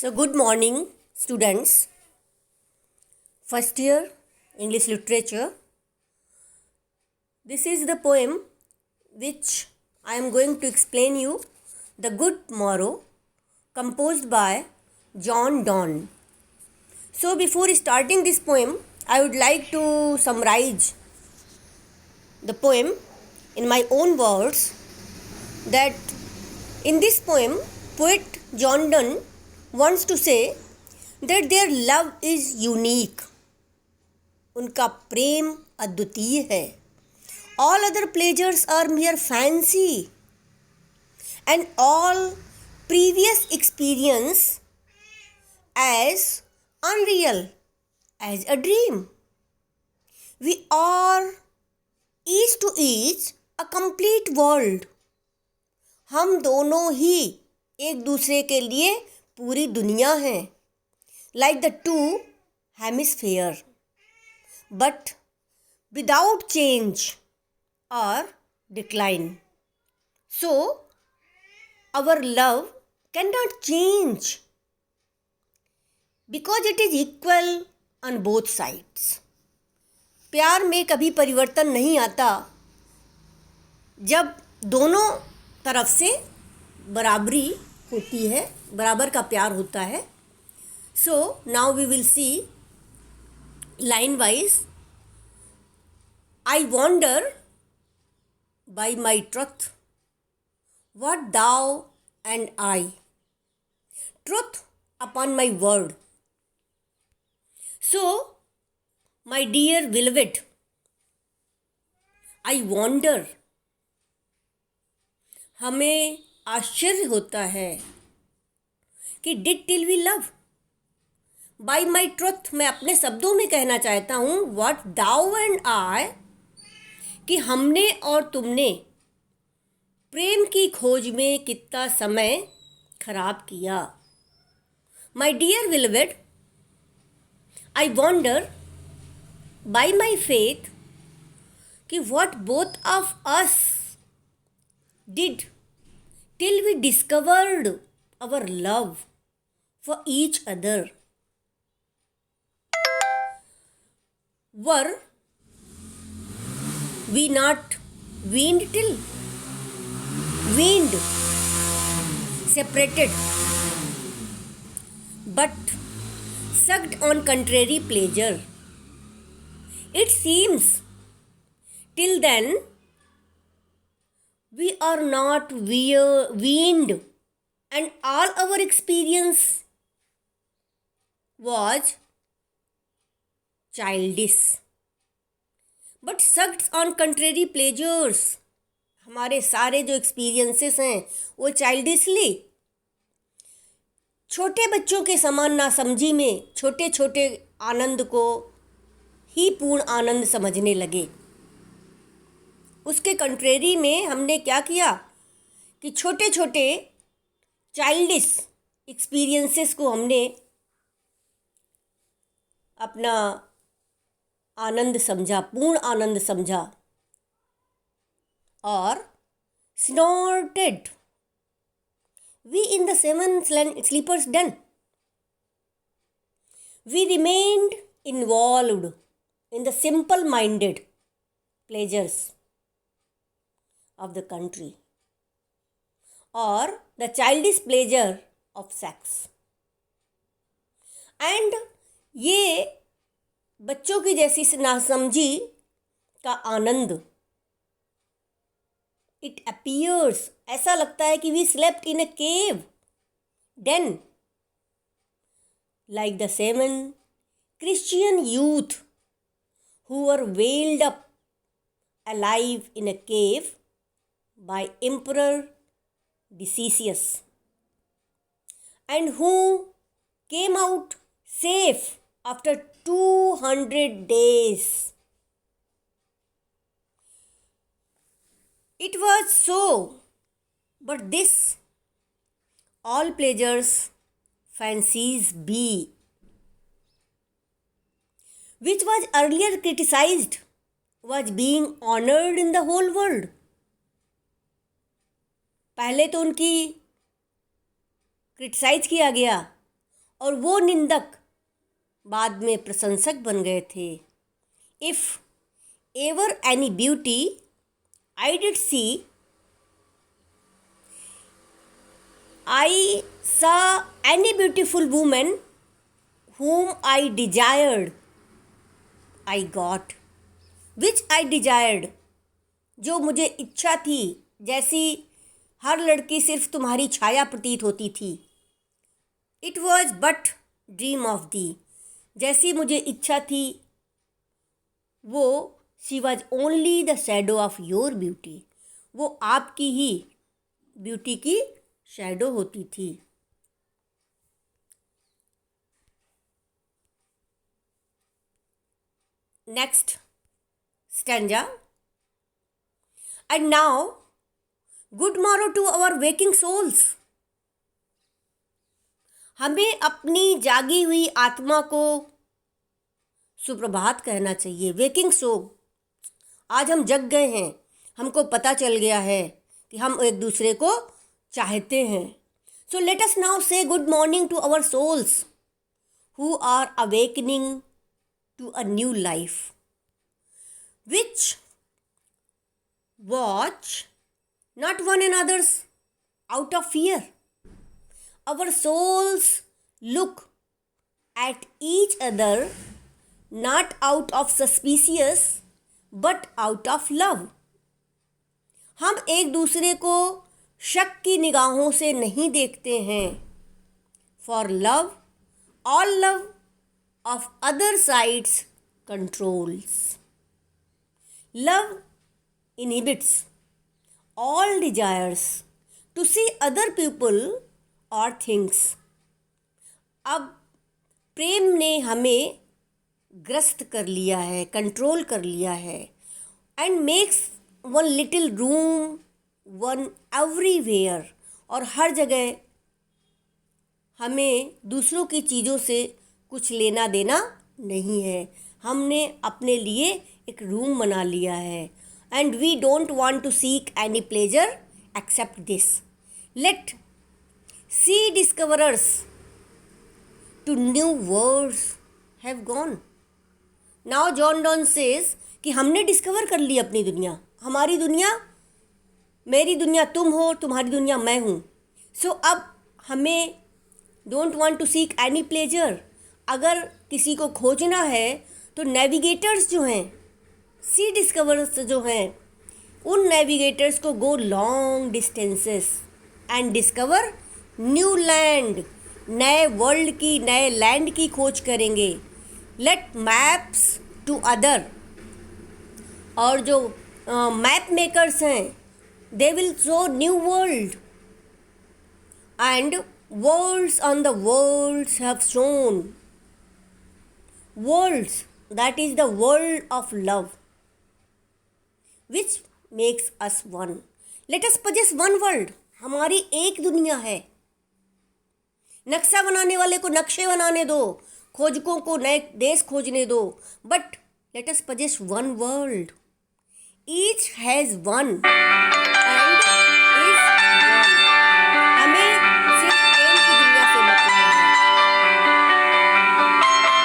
So, good morning, students. First year English literature. This is the poem which I am going to explain you. The Good Morrow, composed by John Donne. So, before starting this poem, I would like to summarize the poem in my own words. That in this poem, poet John Donne wants to say that their love is unique. उनका प्रेम अद्वितीय है. All other pleasures are mere fancy, and all previous experience as unreal as a dream. We are each to each a complete world. हम दोनों ही एक दूसरे के लिए पूरी दुनिया हैं. Like the two hemisphere, but without change or decline. So, our love cannot change because it is equal on both sides. प्यार में कभी परिवर्तन नहीं आता जब दोनों तरफ से बराबरी होती है, बराबर का प्यार होता है. So, now we will see line wise. I wander by my truth, what thou and I. Truth upon my word. So, my dear beloved, I wander. हमें आश्चर्य होता है कि did till we love. By my truth, मैं अपने शब्दों में कहना चाहता हूँ what thou and I, कि हमने और तुमने प्रेम की खोज में कितना समय खराब किया. My dear beloved, I wonder by my faith कि what both of us did till we discovered our love for each other. Were we not weaned till? Weaned, separated, but sucked on contrary pleasure. It seems till then we are not weaned, and all our experience was childish, but sucked on contrary pleasures. हमारे सारे जो experiences हैं वो childishly, छोटे बच्चों के समान नासमझी में छोटे छोटे आनंद को ही पूर्ण आनंद समझने लगे. उसके कंट्रेरी में हमने क्या किया कि छोटे छोटे चाइल्डिश एक्सपीरियंसेस को हमने अपना आनंद समझा, पूर्ण आनंद समझा, और snorted we in the seven sleepers den. We remained involved in the simple-minded pleasures of the country or the childish pleasure of sex. And ये बच्चों की जैसी नासमझी का आनंद, it appears, ऐसा लगता है कि we slept in a cave den, like the 7 Christian youth who were veiled up alive in a cave by Emperor Decius, and who came out safe after 200 days. It was so, but this all pleasures, fancies be, which was earlier criticized, was being honored in the whole world. पहले तो उनकी criticise किया गया और वो निंदक बाद में प्रशंसक बन गए थे। If ever any beauty I did see, I saw any beautiful woman whom I desired, I got, which I desired, जो मुझे इच्छा थी, जैसी हर लड़की सिर्फ तुम्हारी छाया प्रतीत होती थी। It was but dream of thee, जैसी मुझे इच्छा थी वो she was only the shadow of your beauty, वो आपकी ही ब्यूटी की शैडो होती थी। Next stanza. And now good morrow to our waking souls, हमें अपनी जागी हुई आत्मा को सुप्रभात कहना चाहिए। वेकिंग सोल, आज हम जग गए हैं, हमको पता चल गया है कि हम एक दूसरे को चाहते हैं। So let us now say good morning to our souls who are awakening to a new life, which watch not one another's out of fear. Our souls look at each other not out of suspicious but out of love. हम एक दूसरे को शक की निगाहों से नहीं देखते हैं। For love, all love of other sides controls. Love inhibits all desires to see other people or things. अब प्रेम ने हमें ग्रस्त कर लिया है, कंट्रोल कर लिया है, and makes one little room one everywhere, और हर जगह हमें दूसरों की चीज़ों से कुछ लेना देना नहीं है। हमने अपने लिए एक रूम बना लिया है। And we don't want to seek any pleasure except this. Let sea discoverers to new worlds have gone. Now John Donne says कि हमने डिस्कवर कर ली अपनी दुनिया, हमारी दुनिया, मेरी दुनिया तुम हो, तुम्हारी दुनिया मैं हूँ। सो अब हमें don't want to seek any pleasure, अगर किसी को खोजना है तो नेविगेटर्स जो हैं, सी डिस्कवर्स जो हैं, उन नेविगेटर्स को go long distances and discover new land, नए वर्ल्ड की, नए लैंड की खोज करेंगे। लेट मैप्स टू अदर, और जो मैप मेकर्स हैं, they will show new world, and worlds on the worlds have shown worlds, that is the world of love which makes us one. Let us possess one world. हमारी एक दुनिया है। नक्शा बनाने वाले को नक्शे बनाने दो, खोजकों को नए देश खोजने दो, but let us possess one world. Each has one and is one.